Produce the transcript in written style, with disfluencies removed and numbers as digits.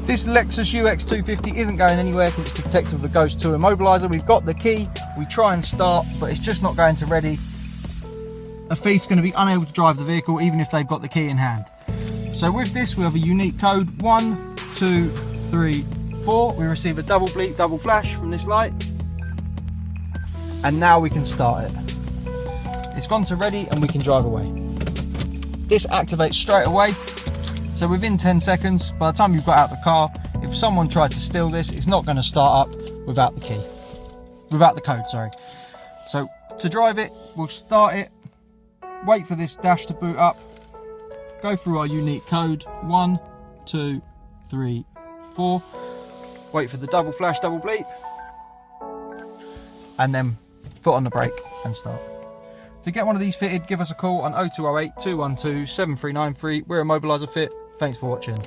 This Lexus UX 250 isn't going anywhere because it's protected with a Ghost 2 immobiliser. We've got the key, we try and start, but it's just not going to ready. A thief's going to be unable to drive the vehicle even if they've got the key in hand. So with this we have a unique code, 1, 2, 3, 4. We receive a double bleep, double flash from this light. And now we can start it. It's gone to ready and we can drive away. This activates straight away. So within 10 seconds, by the time you've got out the car, if someone tried to steal this, it's not going to start up without the key. Without the code, sorry. So to drive it, we'll start it, wait for this dash to boot up, go through our unique code, 1, 2, 3, 4, wait for the double flash, double bleep, and then foot on the brake and start. To get one of these fitted, give us a call on 0208 212 7393. We're Immobiliser Fit. Thanks for watching.